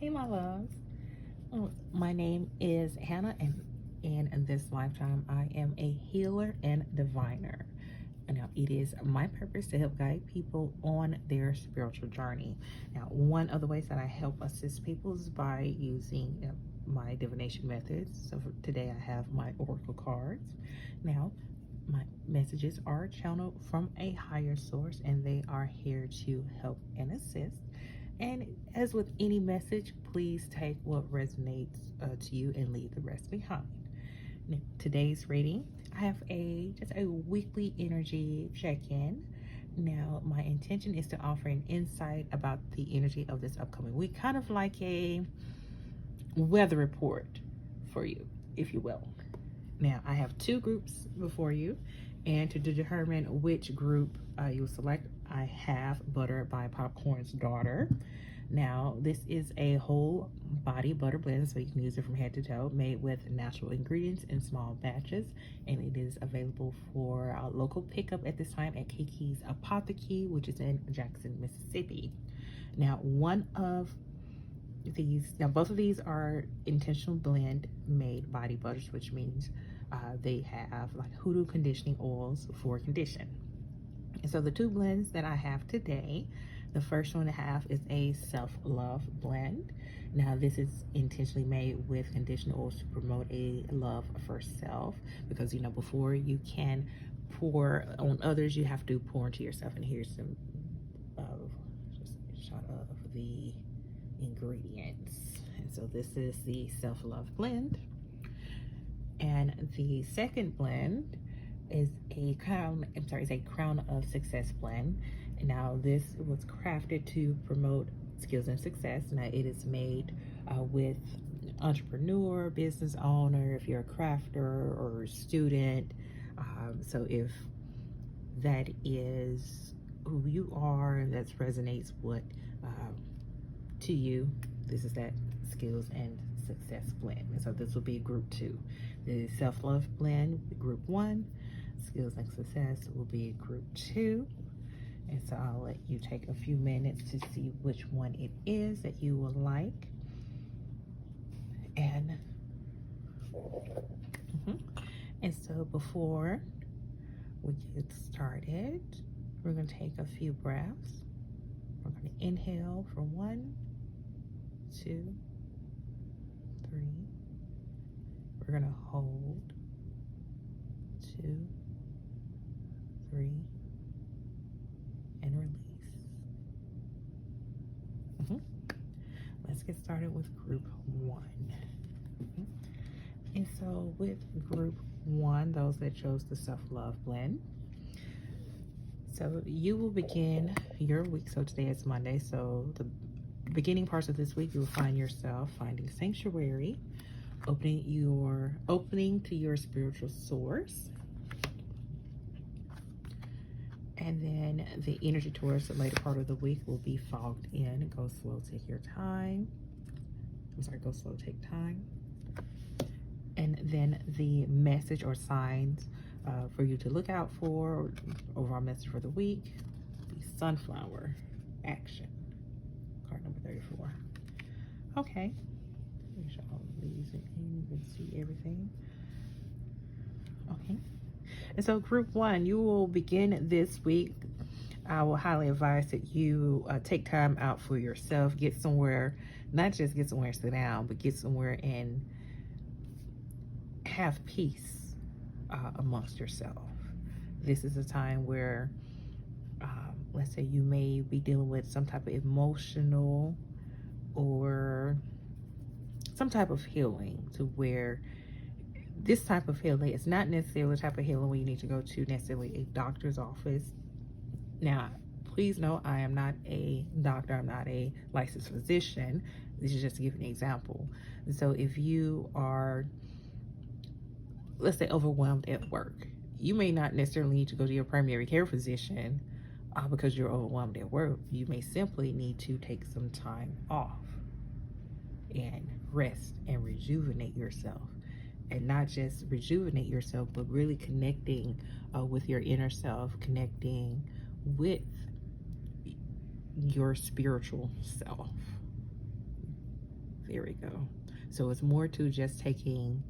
Hey, my loves. My name is Hannah, and in this lifetime, I am a healer and diviner. Now, it is my purpose to help guide people on their spiritual journey. Now, one of the ways that I help assist people is by using my divination methods. So, for today, I have my oracle cards. Now, my messages are channeled from a higher source, and they are here to help and assist. And as with any message, please take what resonates to you and leave the rest behind. Now, today's reading, I have just a weekly energy check-in. Now, my intention is to offer an insight about the energy of this upcoming week, kind of like a weather report for you, if you will. Now, I have two groups before you, and to determine which group you will select, I have Butter by Popcorn's Daughter. Now, this is a whole body butter blend, so you can use it from head to toe, made with natural ingredients in small batches, and it is available for local pickup at this time at Kiki's Apothecary, which is in Jackson, Mississippi. Now, both of these are intentional blend made body butters, which means they have like hoodoo conditioning oils for condition. And so the two blends that I have today, the first one I have is a self-love blend. Now, this is intentionally made with conditioner oils to promote a love for self, because before you can pour on others, you have to pour into yourself. And here's some just a shot of the ingredients. And so this is the self-love blend. And the second blend is a crown of success blend. Now, this was crafted to promote skills and success. Now, it is made with entrepreneur, business owner, if you're a crafter or a student. So if that is who you are and that resonates what to you, this is that skills and success blend. And so this will be group 2. The self-love blend, group 1. Skills and success will be group 2. And so I'll let you take a few minutes to see which one it is that you would like. And and so before we get started, we're going to take a few breaths. We're going to inhale for 1, 2, 3. We're going to hold 2, 3, and release. Let's get started with group 1. And so with group 1, those that chose the self-love blend, so you will begin your week. So today is Monday, so the beginning parts of this week, you will find yourself finding sanctuary, opening to your spiritual source. And then the energy towards the later part of the week will be fogged in. Go slow, take your time. Go slow, take time. And then the message or signs for you to look out for, overall message for the week, the sunflower action. Card number 34. Okay. Make sure all of these and you can see everything. Okay. And so group 1, you will begin this week. I will highly advise that you take time out for yourself. Get somewhere, not just get somewhere and sit down, but get somewhere and have peace amongst yourself. This is a time where, let's say you may be dealing with some type of emotional or some type of healing, to where this type of healing is not necessarily the type of healing where you need to go to necessarily a doctor's office. Now, please know I am not a doctor. I'm not a licensed physician. This is just to give an example. And so if you are, let's say, overwhelmed at work, you may not necessarily need to go to your primary care physician because you're overwhelmed at work. You may simply need to take some time off and rest and rejuvenate yourself. And not just rejuvenate yourself, but really connecting with your inner self, connecting with your spiritual self. There we go. So it's more to just taking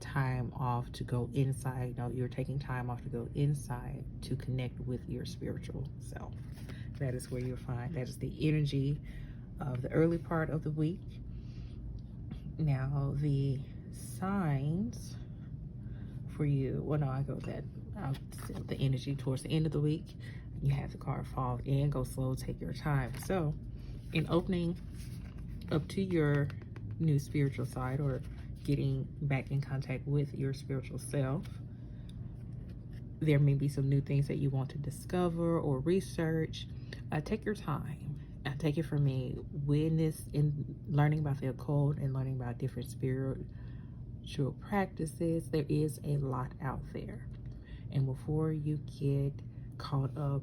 time off to go inside. No, you're taking time off to go inside to connect with your spiritual self. That is where you'll find, that is the energy of the early part of the week. Now the signs for you, well no, I go that the energy towards the end of the week. You have the card fall in, go slow, take your time. So in opening up to your new spiritual side, or getting back in contact with your spiritual self, there may be some new things that you want to discover or research. Take your time. Take it from me, in learning about the occult and learning about different spiritual practices, there is a lot out there. And before you get caught up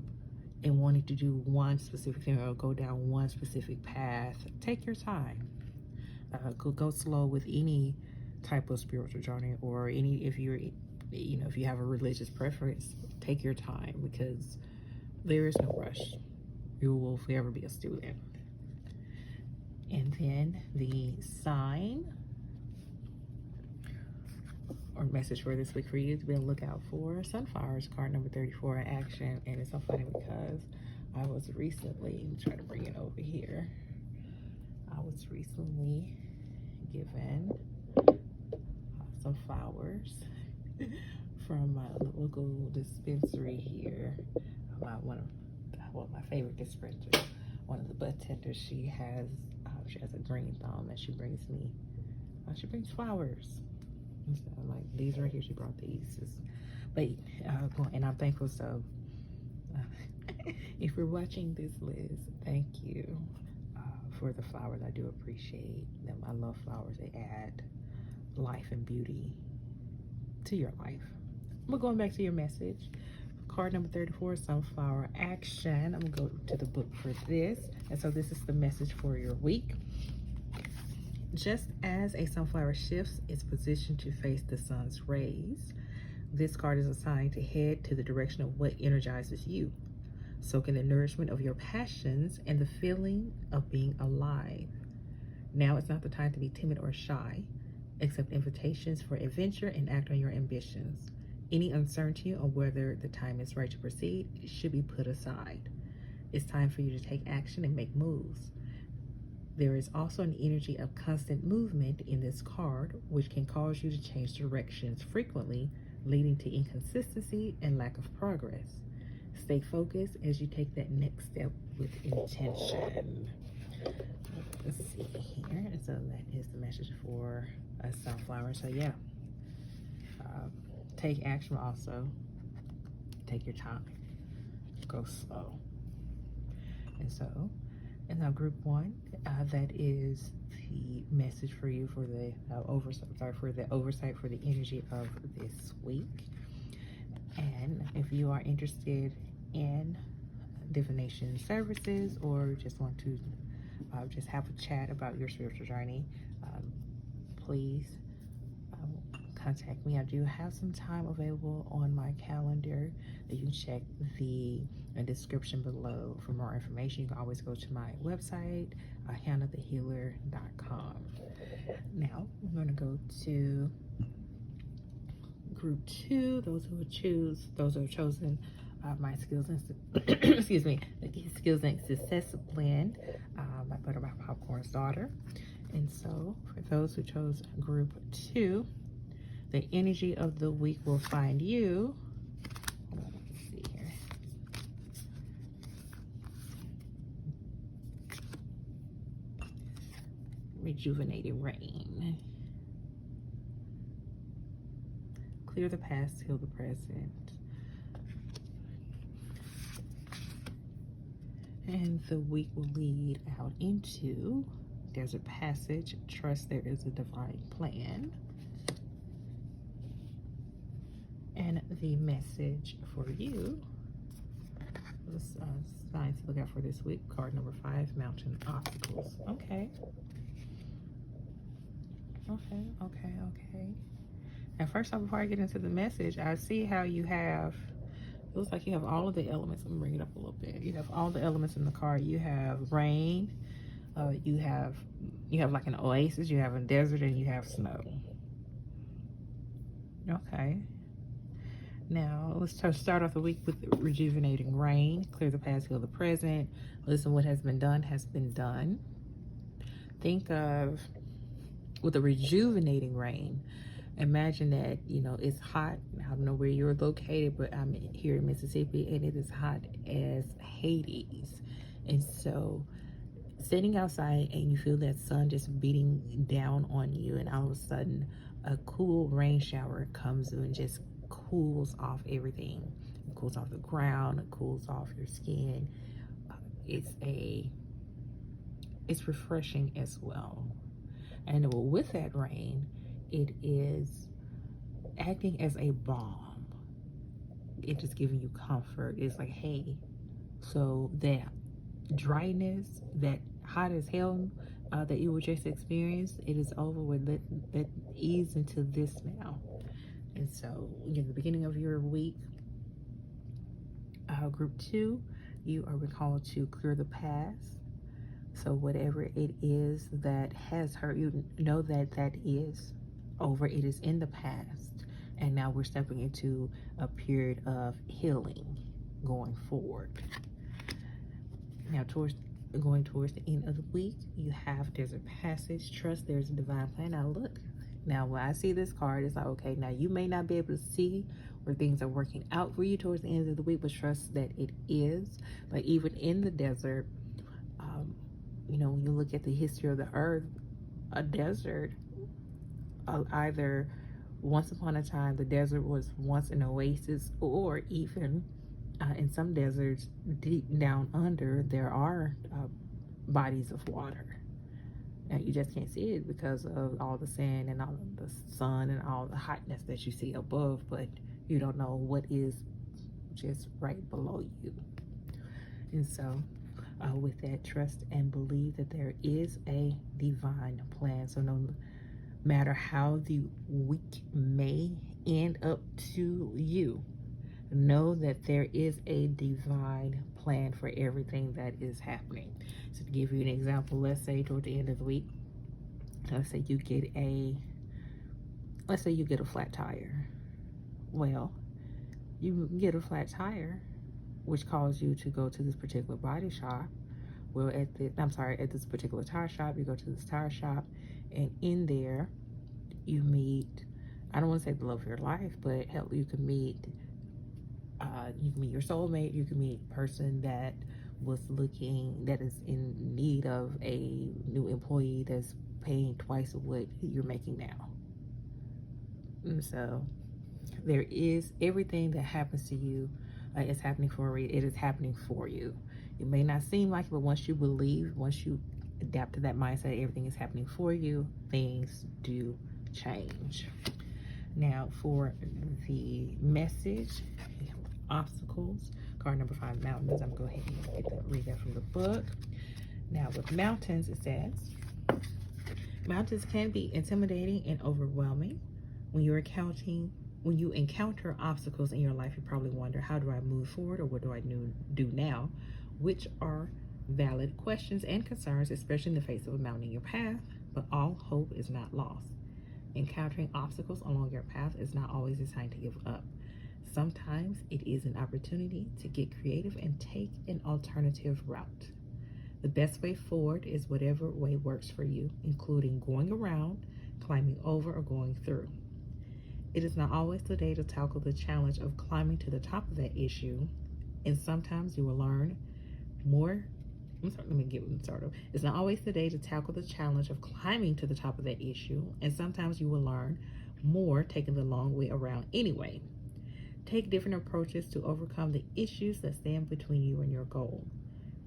in wanting to do one specific thing or go down one specific path, take your time. Go slow with any type of spiritual journey, or if you're, if you have a religious preference, take your time, because there is no rush. You will forever be a student. And then the sign or message for this week for you to be on the lookout for sunflowers, card number 34, action. And it's so funny because I was recently, trying to bring it over here, I was recently given some flowers from my local dispensary here. My favorite dispenser, one of the bud tenders. She has a green thumb, and she brings flowers. And so I'm like, these right here, she brought these. And I'm thankful. So if you're watching this, Liz, thank you for the flowers. I do appreciate them. I love flowers. They add life and beauty to your life. We're going back to your message. Card number 34, sunflower action. I'm gonna go to the book for this. And so this is the message for your week. Just as a sunflower shifts its position to face the sun's rays, this card is assigned to head to the direction of what energizes you. Soak in the nourishment of your passions and the feeling of being alive. Now it's not the time to be timid or shy. Accept invitations for adventure and act on your ambitions. Any uncertainty on whether the time is right to proceed should be put aside. It's time for you to take action and make moves. There is also an energy of constant movement in this card, which can cause you to change directions frequently, leading to inconsistency and lack of progress. Stay focused as you take that next step with intention. Let's see here. So that is the message for a sunflower. So yeah. Take action, also take your time, go slow. And so, and now group 1, that is the message for you for the oversight for the energy of this week. And if you are interested in divination services, or just want to just have a chat about your spiritual journey, please contact me. I do have some time available on my calendar. You can check the description below for more information. You can always go to my website, hannahthehealer.com. Now I'm going to go to group 2. Those who have chosen my skills and excuse me, the skills and success blend by Buttermilk Popcorn's daughter. And so for those who chose group 2, the energy of the week will find you. Let's see here. Rejuvenated rain. Clear the past, heal the present. And the week will lead out into Desert Passage. Trust there is a divine plan. And the message for you, signs to look out for this week, card number 5, Mountain Obstacles. Okay. And first off, before I get into the message, I see how you have, it looks like you have all of the elements. Let me bring it up a little bit. You have all the elements in the card. You have rain, You have like an oasis, you have a desert, and you have snow. Okay. Now, let's start off the week with rejuvenating rain. Clear the past, heal the present. Listen, what has been done has been done. Think of, with a rejuvenating rain, imagine that, it's hot. I don't know where you're located, but I'm here in Mississippi, and it is hot as Hades. And so, sitting outside and you feel that sun just beating down on you, and all of a sudden a cool rain shower comes through and just cools off everything. It cools off the ground, it cools off your skin. It's refreshing as well. And with that rain, it is acting as a balm. It's just giving you comfort. It's like, hey, so that dryness, that hot as hell that you were just experienced, it is over with. Let ease into this now. And so, in the beginning of your week, group 2, you are recalled to clear the past. So whatever it is that has hurt you, know that that is over. It is in the past, and now we're stepping into a period of healing going forward. Now, going towards the end of the week, you have desert passage. Trust there's a divine plan. Now look, now when I see this card, it's like, okay, now you may not be able to see where things are working out for you towards the end of the week, but trust that it is. Like, even in the desert, when you look at the history of the earth, a desert, either once upon a time, the desert was once an oasis, or even in some deserts, deep down under, there are bodies of water. Now, you just can't see it because of all the sand and all the sun and all the hotness that you see above, but you don't know what is just right below you. And so, with that, trust and believe that there is a divine plan. So no matter how the week may end up to you, know that there is a divine plan for everything that is happening. So to give you an example, let's say toward the end of the week, let's say you get a flat tire. Well, you get a flat tire, which caused you to go to this particular body shop. Well, at this particular tire shop, you go to this tire shop, and in there, you meet, I don't want to say the love of your life, but hell, you can meet your soulmate. You can meet a person that is in need of a new employee that's paying twice of what you're making now. And so there is everything that happens to you is happening for a reason. It is happening for you. It may not seem like it, but once you believe, once you adapt to that mindset, everything is happening for you, things do change. Now, for the message, obstacles, card number 5, mountains. I'm going to go ahead and read that from the book. Now, with mountains, it says, mountains can be intimidating and overwhelming. When you encounter obstacles in your life, you probably wonder, how do I move forward, or what do I do now? Which are valid questions and concerns, especially in the face of a mountain in your path, but all hope is not lost. Encountering obstacles along your path is not always a sign to give up. Sometimes it is an opportunity to get creative and take an alternative route. The best way forward is whatever way works for you, including going around, climbing over, or going through. It is not always the day to tackle the challenge of climbing to the top of that issue, and sometimes you will learn more. It's not always the day to tackle the challenge of climbing to the top of that issue, and sometimes you will learn more taking the long way around anyway. Take different approaches to overcome the issues that stand between you and your goal.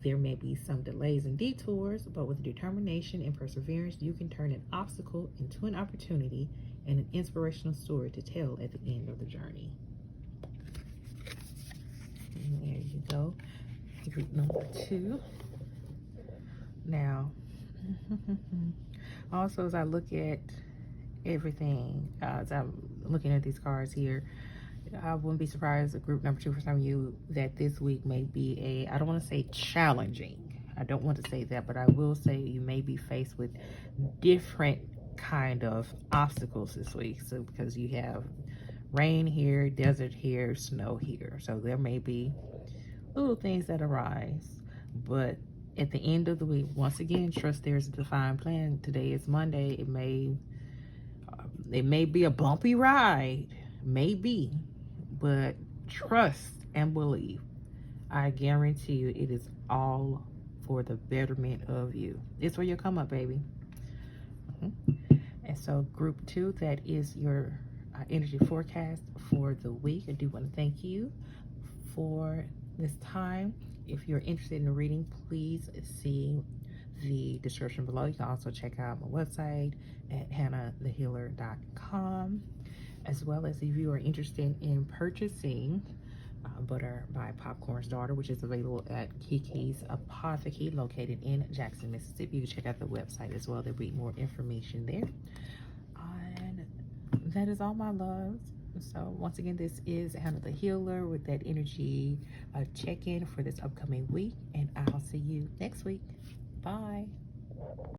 There may be some delays and detours, but with determination and perseverance, you can turn an obstacle into an opportunity and an inspirational story to tell at the end of the journey. And there you go. Group number 2. Now, also as I look at everything, as I'm looking at these cards here, I wouldn't be surprised, group number 2, for some of you, that this week may be I don't want to say challenging, I don't want to say that, but I will say you may be faced with different kind of obstacles this week. So because you have rain here, desert here, snow here. So there may be little things that arise. But at the end of the week, once again, trust there's a defined plan. Today is Monday. It may be a bumpy ride, maybe, but trust and believe. I guarantee you it is all for the betterment of you. It's where you come up, baby. And so group 2, that is your energy forecast for the week. I do want to thank you for this time. If you're interested in a reading, please see the description below. You can also check out my website at hannahthehealer.com, as well as if you are interested in purchasing Butter by Popcorn's Daughter, which is available at Kiki's Apothecary, located in Jackson, Mississippi. You can check out the website as well. There'll be more information there. And that is all, my loves. So once again, this is Hannah the Healer with that energy check-in for this upcoming week, and I'll see you next week. Bye.